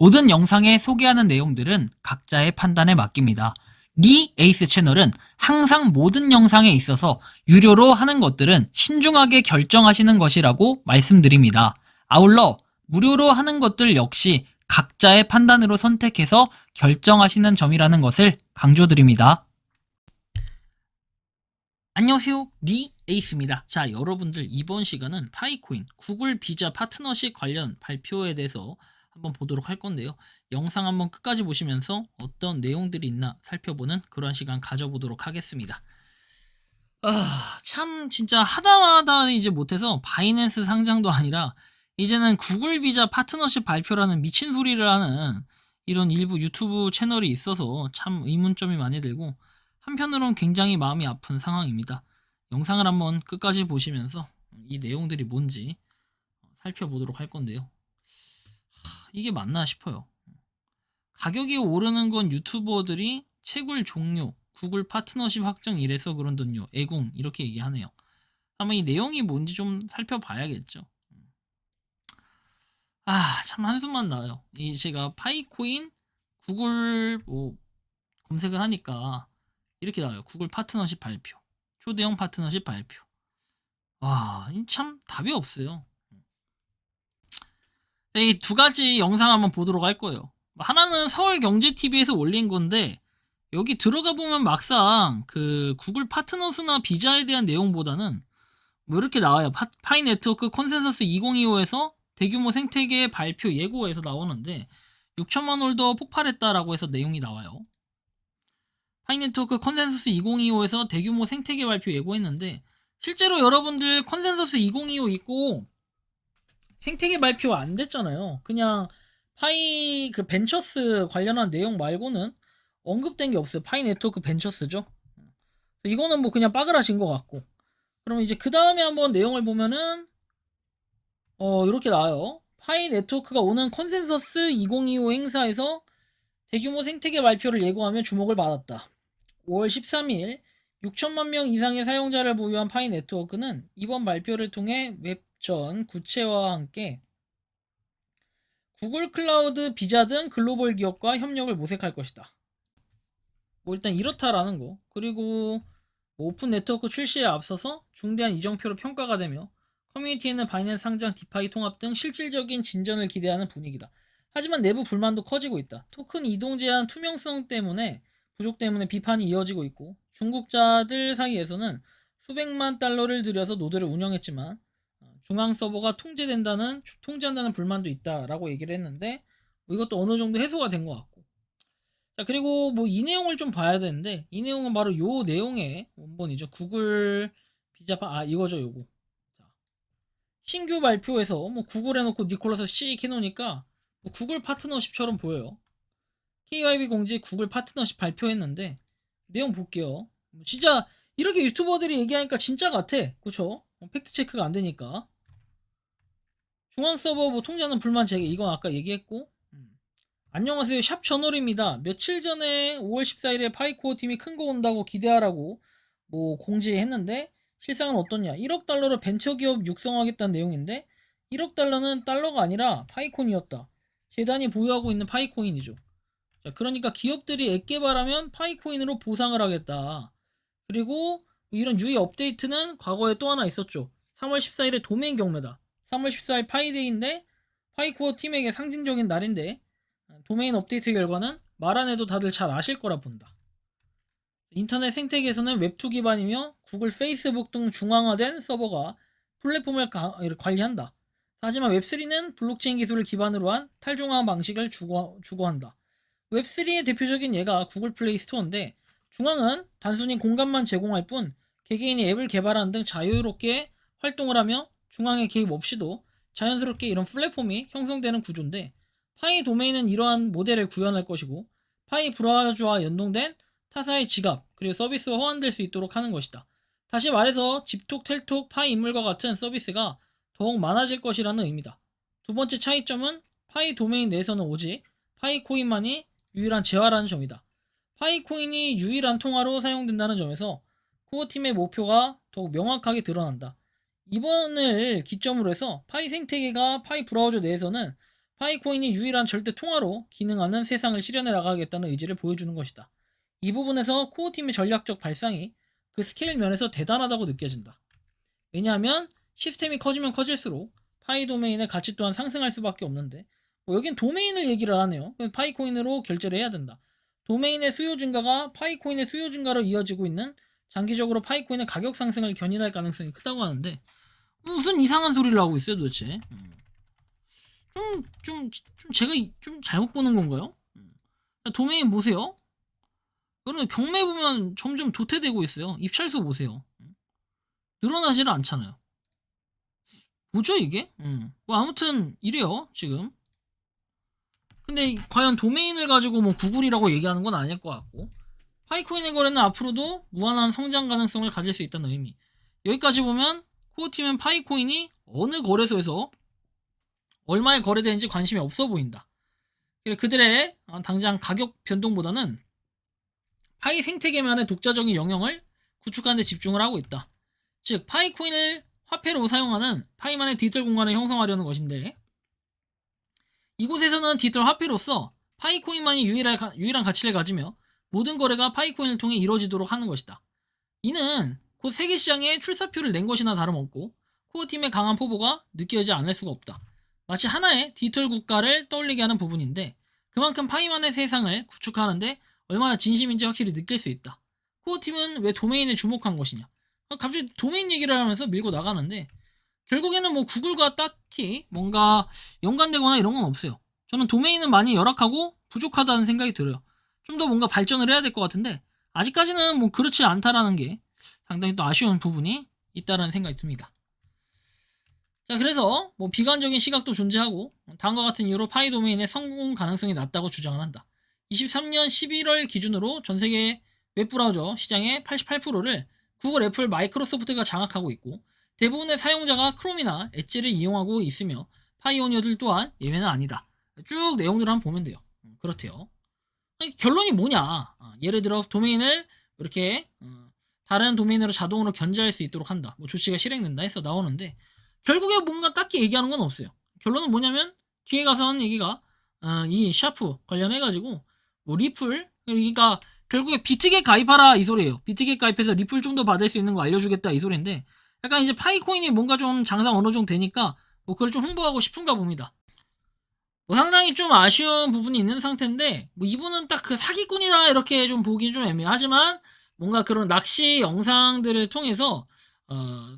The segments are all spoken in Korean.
모든 영상에 소개하는 내용들은 각자의 판단에 맡깁니다. 리 에이스 채널은 항상 모든 영상에 있어서 유료로 하는 것들은 신중하게 결정하시는 것이라고 말씀드립니다. 아울러 무료로 하는 것들 역시 각자의 판단으로 선택해서 결정하시는 점이라는 것을 강조드립니다. 안녕하세요, 리 에이스입니다. 자, 여러분들 이번 시간은 파이코인 구글 비자 파트너십 관련 발표에 대해서 한번 보도록 할 건데요. 영상 한번 끝까지 보시면서 어떤 내용들이 있나 살펴보는 그런 시간 가져보도록 하겠습니다. 참 진짜 하다마다 이제 못해서 바이낸스 상장도 아니라 이제는 구글 비자 파트너십 발표라는 미친 소리를 하는 이런 일부 유튜브 채널이 있어서 참 의문점이 많이 들고, 한편으론 굉장히 마음이 아픈 상황입니다. 영상을 한번 끝까지 보시면서 이 내용들이 뭔지 살펴보도록 할 건데요. 이게 맞나 싶어요. 가격이 오르는 건 유튜버들이 채굴 종료, 구글 파트너십 확정 이래서 그런던요, 애궁 이렇게 얘기하네요. 한번 이 내용이 뭔지 좀 살펴봐야겠죠. 참 한숨만 나요. 이 제가 파이코인 구글 검색을 하니까 이렇게 나와요. 구글 파트너십 발표, 초대형 파트너십 발표. 참 답이 없어요. 이 두 가지 영상 한번 보도록 할 거예요. 하나는 서울경제TV에서 올린 건데, 여기 들어가 보면 막상 그 구글 파트너스나 비자에 대한 내용보다는 뭐 이렇게 나와요. 파이 네트워크 컨센서스 2025에서 대규모 생태계 발표 예고에서 나오는데 6천만 홀더 폭발했다라고 해서 내용이 나와요. 파이 네트워크 컨센서스 2025에서 대규모 생태계 발표 예고했는데, 실제로 여러분들 컨센서스 2025 있고 생태계 발표 안 됐잖아요. 그냥 파이 그 벤처스 관련한 내용 말고는 언급된 게 없어요. 파이 네트워크 벤처스죠. 이거는 뭐 그냥 빠그라진 것 같고. 그러면 이제 그 다음에 한번 내용을 보면은 이렇게 나와요. 파이 네트워크가 오는 컨센서스 2025 행사에서 대규모 생태계 발표를 예고하며 주목을 받았다. 5월 13일 6천만 명 이상의 사용자를 보유한 파이 네트워크는 이번 발표를 통해 웹전 구체화와 함께 구글 클라우드, 비자 등 글로벌 기업과 협력을 모색할 것이다. 뭐 일단 이렇다라는 거. 그리고 뭐 오픈 네트워크 출시에 앞서서 중대한 이정표로 평가가 되며 커뮤니티에는 바이낸스 상장, 디파이 통합 등 실질적인 진전을 기대하는 분위기다. 하지만 내부 불만도 커지고 있다. 토큰 이동 제한 투명성 때문에 부족 때문에 비판이 이어지고 있고, 중국자들 사이에서는 수백만 달러를 들여서 노드를 운영했지만 중앙 서버가 통제한다는 불만도 있다라고 얘기를 했는데, 뭐 이것도 어느 정도 해소가 된 것 같고. 자, 그리고 뭐 이 내용을 좀 봐야 되는데, 이 내용은 바로 요 내용의 원본이죠. 구글 비자파 이거죠, 요거. 자, 신규 발표에서 뭐 구글 해놓고 니콜라스 씩 해놓으니까 뭐 구글 파트너십처럼 보여요. KYB 공지 구글 파트너십 발표했는데 내용 볼게요. 진짜 이렇게 유튜버들이 얘기하니까 진짜 같아. 그쵸? 팩트 체크가 안 되니까. 중앙 서버 뭐 통제하는 불만 제기, 이건 아까 얘기했고. 안녕하세요, 샵 저널입니다. 며칠 전에 5월 14일에 파이코어 팀이 큰 거 온다고 기대하라고 뭐 공지했는데 실상은 어떠냐. 1억 달러로 벤처기업 육성하겠다는 내용인데 1억 달러는 달러가 아니라 파이콘이었다. 재단이 보유하고 있는 파이코인이죠. 자, 그러니까 기업들이 앱 개발하면 파이코인으로 보상을 하겠다. 그리고 이런 유의 업데이트는 과거에 또 하나 있었죠. 3월 14일에 도메인 경매다. 3월 14일 파이데이인데 파이코어 팀에게 상징적인 날인데 도메인 업데이트 결과는 말 안 해도 다들 잘 아실 거라 본다. 인터넷 생태계에서는 웹2 기반이며 구글, 페이스북 등 중앙화된 서버가 플랫폼을 관리한다. 하지만 웹3는 블록체인 기술을 기반으로 한 탈중앙 방식을 추구한다. 웹3의 대표적인 예가 구글 플레이 스토어인데, 중앙은 단순히 공간만 제공할 뿐 개개인이 앱을 개발하는 등 자유롭게 활동을 하며 중앙의 개입 없이도 자연스럽게 이런 플랫폼이 형성되는 구조인데, 파이 도메인은 이러한 모델을 구현할 것이고 파이 브라우저와 연동된 타사의 지갑 그리고 서비스와 호환될 수 있도록 하는 것이다. 다시 말해서 집톡, 텔톡, 파이 인물과 같은 서비스가 더욱 많아질 것이라는 의미다. 두 번째 차이점은 파이 도메인 내에서는 오직 파이 코인만이 유일한 재화라는 점이다. 파이 코인이 유일한 통화로 사용된다는 점에서 코어팀의 목표가 더욱 명확하게 드러난다. 이번을 기점으로 해서 파이 생태계가 파이 브라우저 내에서는 파이코인이 유일한 절대 통화로 기능하는 세상을 실현해 나가겠다는 의지를 보여주는 것이다. 이 부분에서 코어팀의 전략적 발상이 그 스케일 면에서 대단하다고 느껴진다. 왜냐하면 시스템이 커지면 커질수록 파이 도메인의 가치 또한 상승할 수밖에 없는데 여긴 도메인을 얘기를 하네요. 파이코인으로 결제를 해야 된다. 도메인의 수요 증가가 파이코인의 수요 증가로 이어지고 있는 장기적으로 파이코인의 가격 상승을 견인할 가능성이 크다고 하는데 무슨 이상한 소리를 하고 있어요 도대체. 좀 제가 좀 잘못 보는 건가요? 도메인 보세요. 그러면 경매 보면 점점 도태되고 있어요. 입찰수 보세요. 늘어나지는 않잖아요. 뭐죠 이게? 뭐 아무튼 이래요 지금. 근데 과연 도메인을 가지고 뭐 구글이라고 얘기하는 건 아닐 것 같고 파이코인의 거래는 앞으로도 무한한 성장 가능성을 가질 수 있다는 의미. 여기까지 보면 코어팀은 파이코인이 어느 거래소에서 얼마에 거래되는지 관심이 없어 보인다. 그들의 당장 가격 변동보다는 파이 생태계만의 독자적인 영역을 구축하는 데 집중을 하고 있다. 즉 파이코인을 화폐로 사용하는 파이만의 디지털 공간을 형성하려는 것인데 이곳에서는 디지털 화폐로서 파이코인만이 유일한 가치를 가지며 모든 거래가 파이코인을 통해 이루어지도록 하는 것이다. 이는 곧 세계 시장에 출사표를 낸 것이나 다름없고 코어팀의 강한 포부가 느껴지지 않을 수가 없다. 마치 하나의 디지털 국가를 떠올리게 하는 부분인데 그만큼 파이만의 세상을 구축하는데 얼마나 진심인지 확실히 느낄 수 있다. 코어팀은 왜 도메인에 주목한 것이냐? 갑자기 도메인 얘기를 하면서 밀고 나가는데 결국에는 뭐 구글과 딱히 뭔가 연관되거나 이런 건 없어요. 저는 도메인은 많이 열악하고 부족하다는 생각이 들어요. 좀 더 뭔가 발전을 해야 될 것 같은데 아직까지는 뭐 그렇지 않다라는 게 상당히 또 아쉬운 부분이 있다라는 생각이 듭니다. 자, 그래서 뭐 비관적인 시각도 존재하고 다음과 같은 이유로 파이 도메인의 성공 가능성이 낮다고 주장을 한다. 23년 11월 기준으로 전 세계 웹브라우저 시장의 88%를 구글, 애플, 마이크로소프트가 장악하고 있고 대부분의 사용자가 크롬이나 엣지를 이용하고 있으며 파이오니어들 또한 예외는 아니다. 쭉 내용들을 한번 보면 돼요. 그렇대요. 결론이 뭐냐? 예를 들어 도메인을 이렇게 다른 도메인으로 자동으로 견제할 수 있도록 한다. 뭐 조치가 실행된다 해서 나오는데 결국에 뭔가 딱히 얘기하는 건 없어요. 결론은 뭐냐면 뒤에 가서 하는 얘기가 이 샤프 관련해가지고 뭐 리플 그러니까 결국에 비트겟 가입하라 이 소리예요. 비트겟 가입해서 리플 좀 더 받을 수 있는 거 알려주겠다 이 소리인데 약간 이제 파이코인이 뭔가 좀 장사 어느 정도 되니까 뭐 그걸 좀 홍보하고 싶은가 봅니다. 뭐 상당히 좀 아쉬운 부분이 있는 상태인데 뭐 이분은 딱 그 사기꾼이다 이렇게 좀 보긴 좀 애매하지만 뭔가 그런 낚시 영상들을 통해서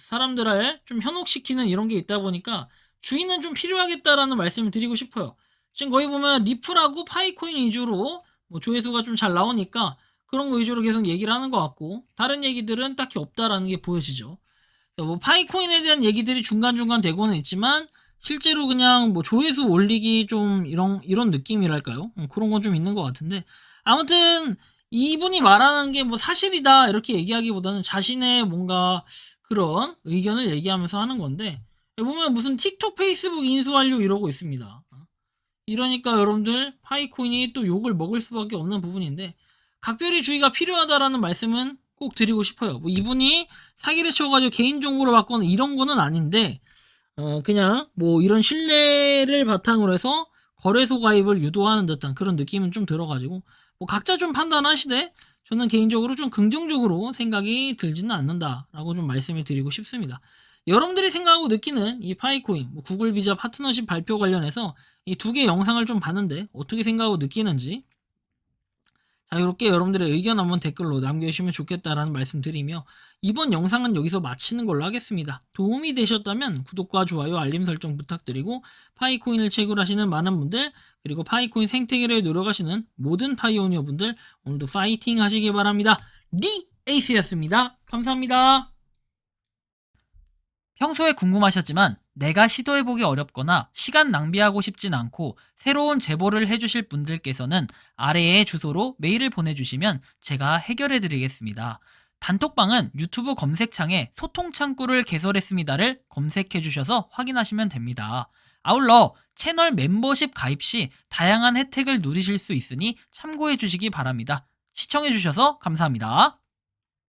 사람들을 좀 현혹시키는 이런 게 있다 보니까 주인은 좀 필요하겠다라는 말씀을 드리고 싶어요. 지금 거기 보면 리플하고 파이코인 위주로 뭐 조회수가 좀 잘 나오니까 그런 거 위주로 계속 얘기를 하는 것 같고 다른 얘기들은 딱히 없다라는 게 보여지죠. 뭐 파이코인에 대한 얘기들이 중간중간 되고는 있지만 실제로 그냥 뭐 조회수 올리기 좀 이런 느낌이랄까요? 그런 건 좀 있는 것 같은데 아무튼 이분이 말하는 게 뭐 사실이다 이렇게 얘기하기보다는 자신의 뭔가 그런 의견을 얘기하면서 하는 건데 보면 무슨 틱톡, 페이스북 인수하려고 이러고 있습니다. 이러니까 여러분들 파이코인이 또 욕을 먹을 수밖에 없는 부분인데 각별히 주의가 필요하다라는 말씀은 꼭 드리고 싶어요. 뭐 이분이 사기를 쳐가지고 개인정보를 받거나 이런 거는 아닌데 그냥 뭐 이런 신뢰를 바탕으로 해서 거래소 가입을 유도하는 듯한 그런 느낌은 좀 들어가지고 뭐 각자 좀 판단하시되 저는 개인적으로 좀 긍정적으로 생각이 들지는 않는다라고 좀 말씀을 드리고 싶습니다. 여러분들이 생각하고 느끼는 이 파이코인, 뭐 구글 비자 파트너십 발표 관련해서 이 두 개 영상을 좀 봤는데 어떻게 생각하고 느끼는지 자유롭게 여러분들의 의견 한번 댓글로 남겨주시면 좋겠다라는 말씀 드리며 이번 영상은 여기서 마치는 걸로 하겠습니다. 도움이 되셨다면 구독과 좋아요, 알림 설정 부탁드리고 파이코인을 채굴하시는 많은 분들 그리고 파이코인 생태계를 노력하시는 모든 파이오니어 분들 오늘도 파이팅 하시기 바랍니다. 리 에이스였습니다. 감사합니다. 평소에 궁금하셨지만 내가 시도해보기 어렵거나 시간 낭비하고 싶진 않고 새로운 제보를 해주실 분들께서는 아래의 주소로 메일을 보내주시면 제가 해결해드리겠습니다. 단톡방은 유튜브 검색창에 소통창구를 개설했습니다를 검색해주셔서 확인하시면 됩니다. 아울러 채널 멤버십 가입 시 다양한 혜택을 누리실 수 있으니 참고해주시기 바랍니다. 시청해주셔서 감사합니다.